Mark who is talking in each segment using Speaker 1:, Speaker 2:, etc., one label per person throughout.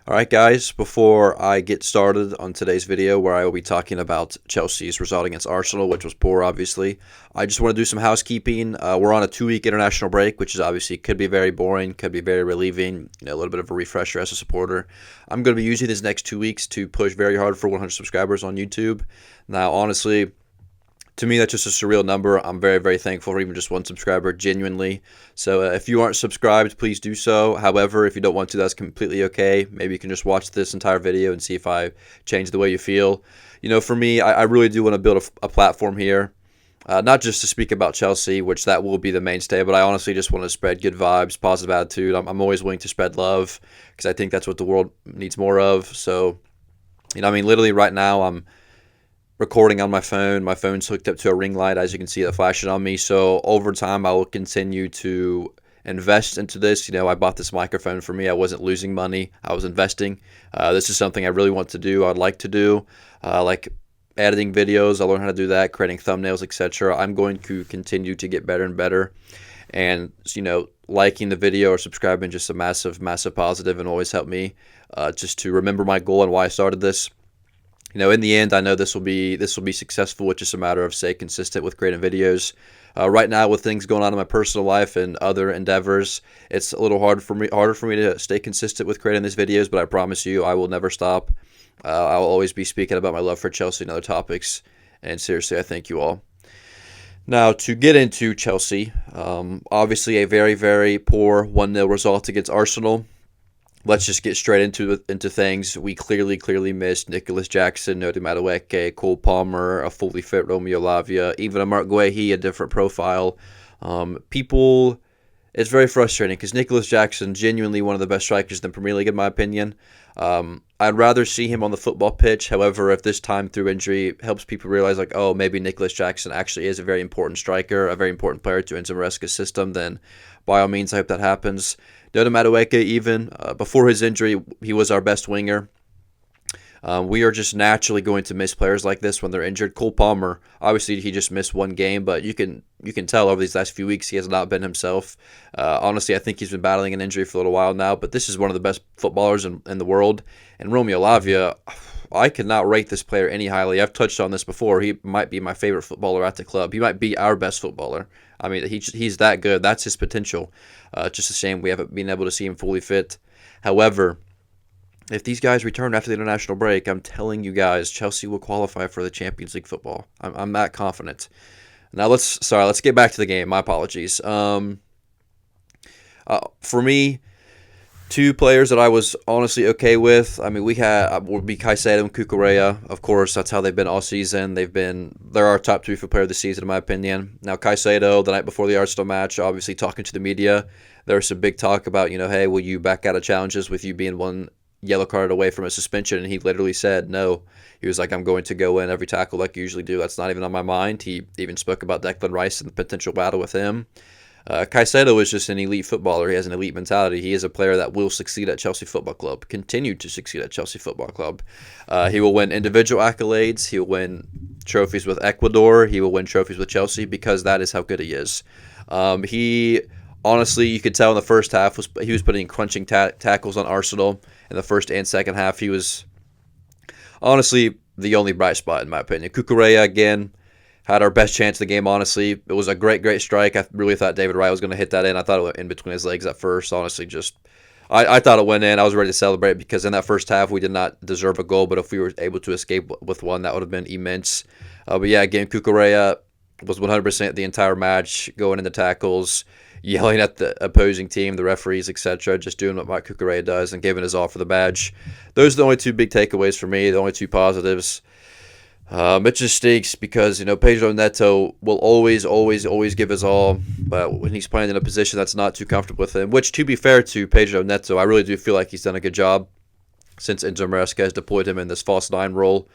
Speaker 1: Alright guys, before I get started on today's video where I will be talking about Chelsea's result against Arsenal, which was poor obviously, I just want to do some housekeeping. We're on a 2-week international break, which is obviously could be very boring, could be very relieving, a little bit of a refresher as a supporter. I'm going to be using these next 2 weeks to push very hard for 100 subscribers on YouTube. Now honestly, to me, that's just a surreal number. I'm very, very thankful for even just one subscriber, genuinely. So if you aren't subscribed, please do so. However, if you don't want to, that's completely okay. Maybe you can just watch this entire video and see if I change the way you feel. For me, I really do want to build a platform here. Not just to speak about Chelsea, which that will be the mainstay, but I honestly just want to spread good vibes, positive attitude. I'm always willing to spread love because I think that's what the world needs more of. So, literally right now I'm recording on my phone. My phone's hooked up to a ring light, as you can see, that flashing on me. So over time, I will continue to invest into this. I bought this microphone for me. I wasn't losing money. I was investing. This is something I really want to do. I'd like to do, like editing videos. I learned how to do that, creating thumbnails, etc. I'm going to continue to get better and better. And, liking the video or subscribing, just a massive, massive positive, and always help me just to remember my goal and why I started this. In the end, I know this will be successful. It's just a matter of stay consistent with creating videos. Right now, with things going on in my personal life and other endeavors, it's a little harder for me to stay consistent with creating these videos. But I promise you, I will never stop. I will always be speaking about my love for Chelsea and other topics. And seriously, I thank you all. Now, to get into Chelsea, obviously a very, very poor 1-0 result against Arsenal. Let's just get straight into things. We clearly missed Nicholas Jackson, Nodi Madueke, Cole Palmer, a fully fit Romeo Lavia, even a Mark Guehi, a different profile. It's very frustrating because Nicholas Jackson, genuinely one of the best strikers in the Premier League, in my opinion. I'd rather see him on the football pitch. However, if this time through injury helps people realize, maybe Nicholas Jackson actually is a very important striker, a very important player to Enzo Maresca's system, then by all means, I hope that happens. Nodi Madueke, even before his injury, he was our best winger. We are just naturally going to miss players like this when they're injured. Cole Palmer, obviously he just missed one game, but you can tell over these last few weeks he has not been himself. Honestly, I think he's been battling an injury for a little while now, but this is one of the best footballers in the world. And Romeo Lavia, I cannot rate this player any highly. I've touched on this before. He might be my favorite footballer at the club. He might be our best footballer. He's that good. That's his potential. Just a shame we haven't been able to see him fully fit. However, if these guys return after the international break, I'm telling you guys, Chelsea will qualify for the Champions League football. I'm that confident. Now let's get back to the game. My apologies. For me, two players that I was honestly okay with. Would be Caicedo and Cucurella. Of course, that's how they've been all season. They're our top two for player of the season, in my opinion. Now, Caicedo, the night before the Arsenal match, obviously talking to the media, there was some big talk about, hey, will you back out of challenges with you being one yellow card away from a suspension? And he literally said no. He was like, I'm going to go in every tackle like you usually do. That's not even on my mind. He even spoke about Declan Rice and the potential battle with him. Caicedo is just an elite footballer. He has an elite mentality. He is a player that will succeed at Chelsea Football Club, continue to succeed at Chelsea Football Club. He will win individual accolades. He will win trophies with Ecuador. He will win trophies with Chelsea because that is how good he is. He, honestly, you could tell in the first half, he was putting crunching tackles on Arsenal. In the first and second half, he was honestly the only bright spot, in my opinion. Cucurella, again, had our best chance of the game, honestly. It was a great strike. I really thought David Wright was going to hit that in. I thought it went in between his legs at first. Honestly, I thought it went in. I was ready to celebrate because in that first half, we did not deserve a goal. But if we were able to escape with one, that would have been immense. But yeah, again, Cucurella was 100% the entire match, going into tackles, yelling at the opposing team, the referees, etc., just doing what Mike Cucurella does and giving his all for the badge. Those are the only two big takeaways for me, the only two positives. It just stinks because, Pedro Neto will always give his all, but when he's playing in a position that's not too comfortable with him, which, to be fair to Pedro Neto, I really do feel like he's done a good job since Enzo Maresca has deployed him in this false nine role.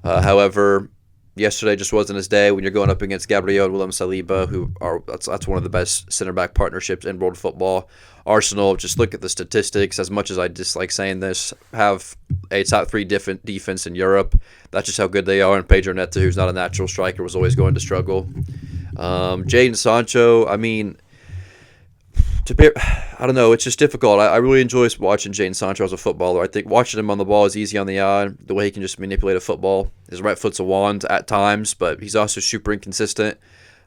Speaker 1: However, yesterday just wasn't his day when you're going up against Gabriel and William Saliba, that's one of the best center-back partnerships in world football. Arsenal, just look at the statistics. As much as I dislike saying this, have a top 3 defense in Europe. That's just how good they are. And Pedro Neto, who's not a natural striker, was always going to struggle. Jadon Sancho, I don't know. It's just difficult. I really enjoy watching Jadon Sancho as a footballer. I think watching him on the ball is easy on the eye. The way he can just manipulate a football. His right foot's a wand at times, but he's also super inconsistent.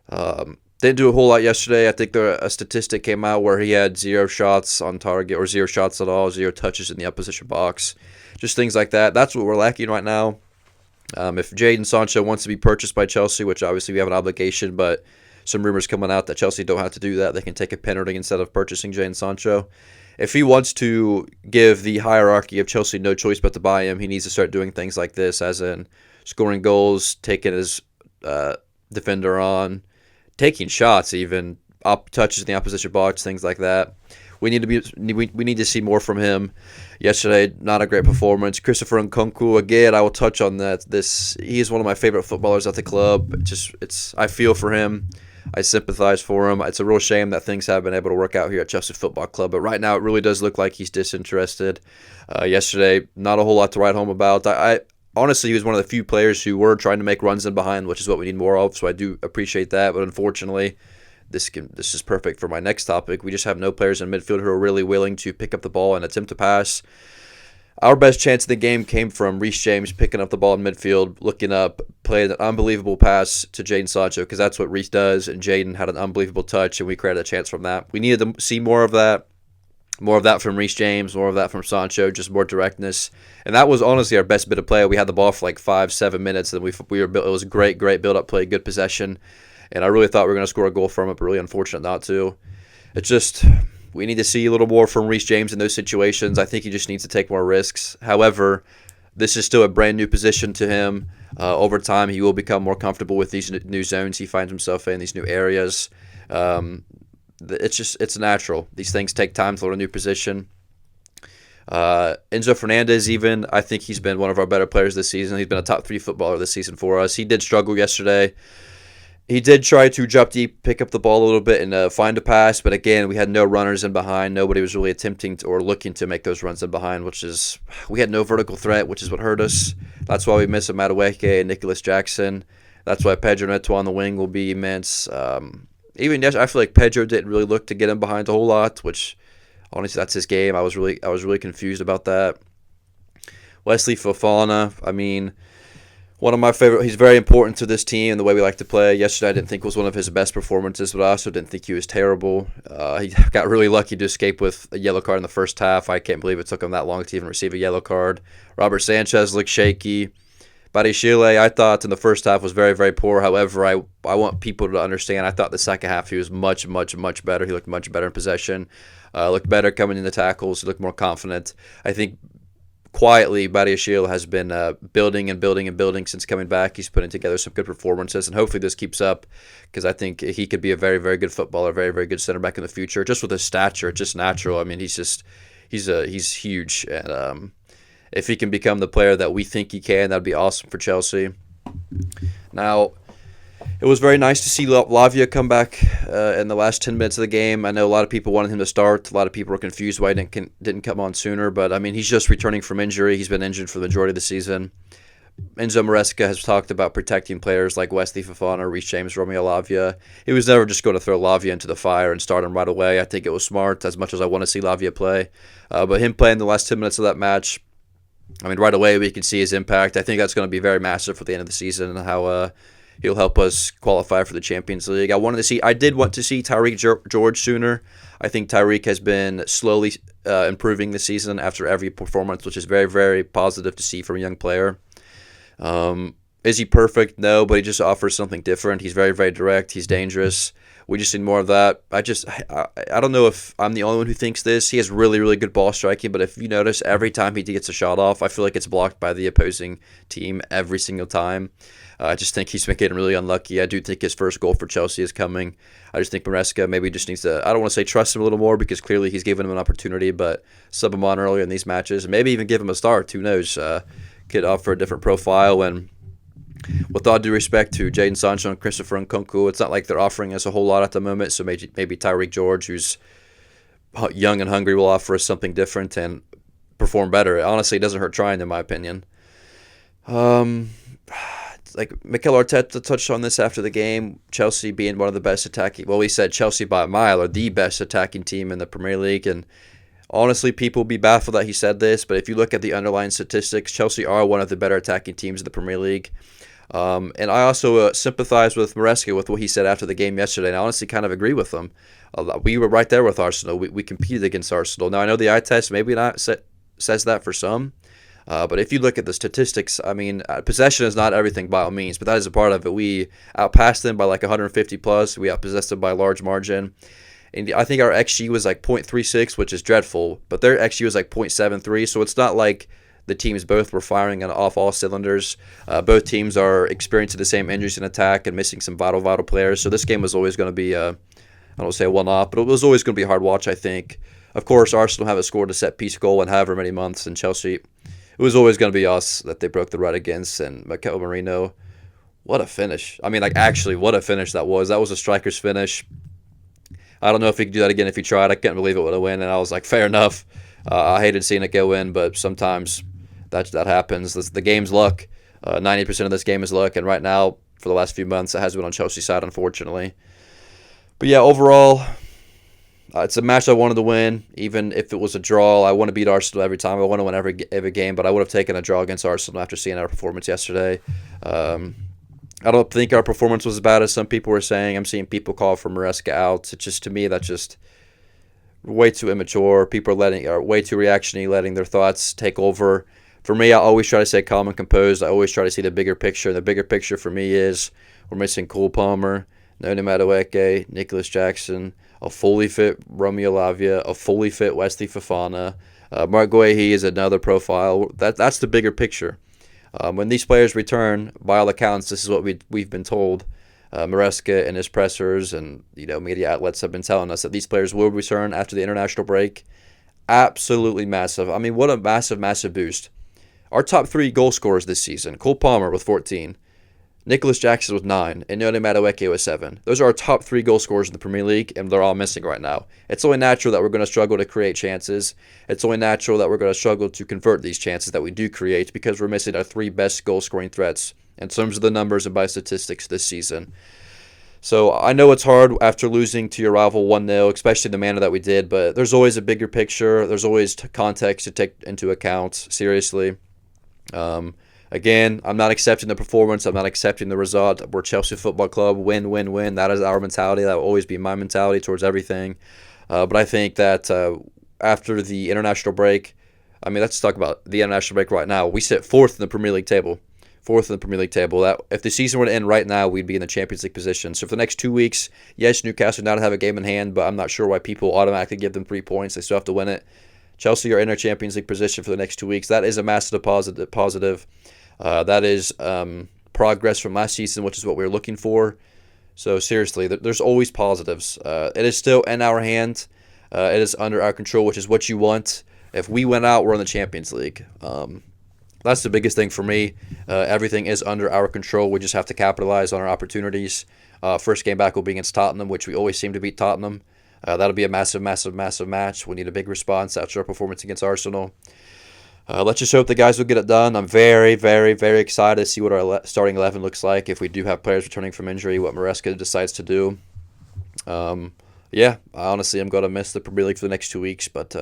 Speaker 1: Didn't do a whole lot yesterday. I think a statistic came out where he had 0 shots on target or 0 shots at all, 0 touches in the opposition box. Just things like that. That's what we're lacking right now. If Jadon Sancho wants to be purchased by Chelsea, which obviously we have an obligation, but some rumors coming out that Chelsea don't have to do that. They can take a penalty instead of purchasing Jadon Sancho. If he wants to give the hierarchy of Chelsea no choice but to buy him, he needs to start doing things like this, as in scoring goals, taking his defender on, taking shots, even up touches in the opposition box, things like that. We need to see more from him. Yesterday, not a great performance. Christopher Nkunku, again, I will touch on that. He is one of my favorite footballers at the club. I feel for him. I sympathize for him. It's a real shame that things haven't been able to work out here at Chelsea Football Club, but right now it really does look like he's disinterested. Yesterday, not a whole lot to write home about. I honestly, he was one of the few players who were trying to make runs in behind, which is what we need more of, so I do appreciate that, but unfortunately, this is perfect for my next topic. We just have no players in midfield who are really willing to pick up the ball and attempt to pass. Our best chance in the game came from Reece James picking up the ball in midfield, looking up, playing an unbelievable pass to Jadon Sancho, because that's what Reece does, and Jadon had an unbelievable touch, and we created a chance from that. We needed to see more of that from Reece James, more of that from Sancho, just more directness. And that was honestly our best bit of play. We had the ball for like 5-7 minutes, and it was a great build-up play, good possession. And I really thought we were going to score a goal from it, but really unfortunate not to. It's just, we need to see a little more from Reece James in those situations. I think he just needs to take more risks. However, this is still a brand new position to him. Over time, he will become more comfortable with these new zones he finds himself in, these new areas. It's natural. These things take time to learn a new position. Enzo Fernandez, even, I think he's been one of our better players this season. He's been a top 3 footballer this season for us. He did struggle yesterday. He did try to jump deep, pick up the ball a little bit, and find a pass. But again, we had no runners in behind. Nobody was really attempting or looking to make those runs in behind, we had no vertical threat, which is what hurt us. That's why we miss Madueke and Nicholas Jackson. That's why Pedro Neto on the wing will be immense. Even yesterday, I feel like Pedro didn't really look to get in behind a whole lot, which honestly, that's his game. I was really confused about that. Wesley Fofana, I mean, one of my favorite. He's very important to this team and the way we like to play. Yesterday, I didn't think was one of his best performances, but I also didn't think he was terrible. He got really lucky to escape with a yellow card in the first half. I can't believe it took him that long to even receive a yellow card. Robert Sanchez looked shaky. Badiashile, I thought in the first half was very, very poor. However, I want people to understand, I thought the second half he was much, much, much better. He looked much better in possession. Looked better coming in the tackles. He looked more confident. I think quietly, Badiashile has been building and building and building since coming back. He's putting together some good performances, and hopefully this keeps up, because I think he could be a very, very good footballer, very, very good center back in the future. Just with his stature, just natural. I mean, he's huge, and if he can become the player that we think he can, that'd be awesome for Chelsea. Now, it was very nice to see Lavia come back in the last 10 minutes of the game. I know a lot of people wanted him to start. A lot of people were confused why he didn't come on sooner. But, I mean, he's just returning from injury. He's been injured for the majority of the season. Enzo Maresca has talked about protecting players like Wesley Fofana, Reece James, Romeo Lavia. He was never just going to throw Lavia into the fire and start him right away. I think it was smart, as much as I want to see Lavia play. But him playing the last 10 minutes of that match, I mean, right away we can see his impact. I think that's going to be very massive for the end of the season, and how he'll help us qualify for the Champions League. I did want to see Tyreek George sooner. I think Tyreek has been slowly improving this season after every performance, which is very, very positive to see from a young player. Is he perfect? No, but he just offers something different. He's very, very direct. He's dangerous. We just need more of that. I don't know if I'm the only one who thinks this. He has really, really good ball striking, but if you notice, every time he gets a shot off, I feel like it's blocked by the opposing team every single time. I just think he's been getting really unlucky. I do think his first goal for Chelsea is coming. I just think Maresca maybe just needs to, I don't want to say trust him a little more, because clearly he's given him an opportunity, but sub him on earlier in these matches, and maybe even give him a start. Who knows? Could offer a different profile. And with all due respect to Jadon Sancho and Christopher Nkunku, it's not like they're offering us a whole lot at the moment, so maybe Tyreek George, who's young and hungry, will offer us something different and perform better. Honestly, it doesn't hurt trying, in my opinion. like Mikel Arteta touched on this after the game, Chelsea being one of the best attacking. Well, he said Chelsea by a mile are the best attacking team in the Premier League, and honestly, people will be baffled that he said this. But if you look at the underlying statistics, Chelsea are one of the better attacking teams in the Premier League. And I also sympathize with Maresca with what he said after the game yesterday, and I honestly kind of agree with him. We were right there with Arsenal. We competed against Arsenal. Now, I know the eye test maybe not says that for some, but if you look at the statistics, I mean, possession is not everything by all means, but that is a part of it. We outpassed them by like 150 plus. We outpossessed them by a large margin. And I think our XG was like 0.36, which is dreadful, but their XG was like 0.73, so it's not like the teams both were firing off all cylinders. Both teams are experiencing the same injuries in attack and missing some vital players, so this game was always going to be, I don't say a one-off, but it was always going to be a hard watch, I think. Of course, Arsenal haven't scored a set-piece goal in however many months, and Chelsea, it was always going to be us that they broke the run against, and Mikel Merino, what a finish. I mean, like, actually, what a finish that was. That was a striker's finish. I don't know if he could do that again if he tried. I can't believe it would have won, and I was like, fair enough. I hated seeing it go in, but sometimes that happens. The game's luck. 90% of this game is luck, and right now, for the last few months, it has been on Chelsea's side, unfortunately. But yeah, overall, it's a match I wanted to win. Even if it was a draw, I want to beat Arsenal every time. I want to win every game, but I would have taken a draw against Arsenal after seeing our performance yesterday. I don't think our performance was as bad as some people were saying. I'm seeing people call for Maresca out. It's just, to me, that's just way too immature. People are way too reactionary, letting their thoughts take over. For me, I always try to stay calm and composed. I always try to see the bigger picture. The bigger picture for me is we're missing Cole Palmer, Noni Madueke, Nicholas Jackson, a fully fit Romeo Lavia, a fully fit Wesley Fofana. Mark Guehi is another profile. That's the bigger picture. When these players return, by all accounts, this is what we've been told. Maresca and his pressers and media outlets have been telling us that these players will return after the international break. Absolutely massive. I mean, what a massive boost. Our top 3 goal scorers this season: Cole Palmer with 14, Nicholas Jackson with 9, and Noni Madueke with 7. Those are our top 3 goal scorers in the Premier League, and they're all missing right now. It's only natural that we're going to struggle to create chances. It's only natural that we're going to struggle to convert these chances that we do create because we're missing our 3 best goal-scoring threats in terms of the numbers and by statistics this season. So I know it's hard after losing to your rival 1-0, especially the manner that we did, but there's always a bigger picture. There's always context to take into account, seriously. Again, I'm not accepting the performance. I'm not accepting the result. We're Chelsea Football Club. Win, win, win. That is our mentality. That will always be my mentality towards everything. But I think that after the international break, I mean, let's talk about the international break right now. We sit 4th in the Premier League table. 4th in the Premier League table. That if the season were to end right now, we'd be in the Champions League position. So for the next 2 weeks, yes, Newcastle now have a game in hand, but I'm not sure why people automatically give them 3 points. They still have to win it. Chelsea are in our Champions League position for the next 2 weeks. That is a massive positive. That is progress from last season, which is what we were looking for. So seriously, there's always positives. It is still in our hand. It is under our control, which is what you want. If we went out, we're in the Champions League. That's the biggest thing for me. Everything is under our control. We just have to capitalize on our opportunities. First game back will be against Tottenham, which we always seem to beat Tottenham. That'll be a massive match. We need a big response after our performance against Arsenal. Let's just hope the guys will get it done. I'm very, very, very excited to see what our starting 11 looks like. If we do have players returning from injury, what Maresca decides to do. Yeah, honestly, I'm going to miss the Premier League for the next 2 weeks, but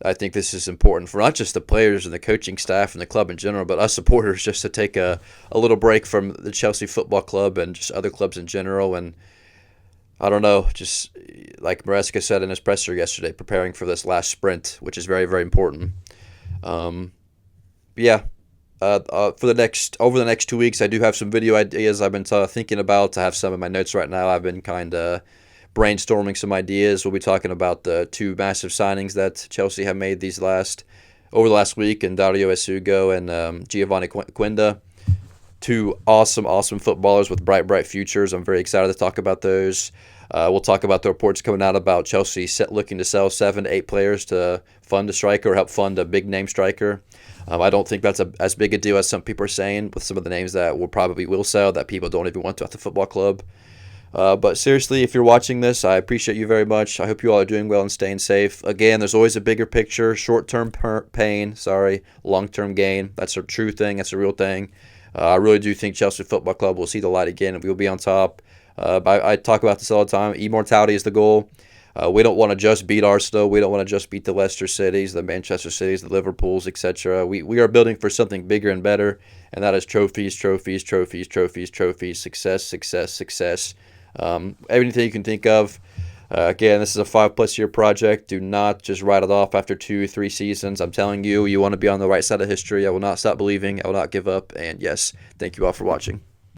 Speaker 1: I think this is important for not just the players and the coaching staff and the club in general, but us supporters just to take a little break from the Chelsea Football Club and just other clubs in general. And I don't know, just like Maresca said in his presser yesterday, preparing for this last sprint, which is very, very important. For the next 2 weeks, I do have some video ideas I've been thinking about. I have some in my notes right now. I've been kind of brainstorming some ideas. We'll be talking about the 2 massive signings that Chelsea have made over the last week, and Dario Esugo and Giovanni Quinda. 2 awesome footballers with bright futures. I'm very excited to talk about those. We'll talk about the reports coming out about Chelsea looking to sell 7 to 8 players to fund a striker or help fund a big-name striker. I don't think that's as big a deal as some people are saying with some of the names that will sell that people don't even want to at the football club. But seriously, if you're watching this, I appreciate you very much. I hope you all are doing well and staying safe. Again, there's always a bigger picture, short-term pain, long-term gain. That's a true thing. That's a real thing. I really do think Chelsea Football Club will see the light again and we will be on top. But I talk about this all the time. Immortality is the goal. We don't want to just beat Arsenal. We don't want to just beat the Leicester Cities, the Manchester Cities, the Liverpools, etc. We are building for something bigger and better, and that is trophies, trophies, trophies, trophies, trophies, success, success, success. Everything you can think of. Again, this is a 5+ year project. Do not just write it off after 2 or 3 seasons. I'm telling you, you want to be on the right side of history. I will not stop believing. I will not give up. And yes, thank you all for watching.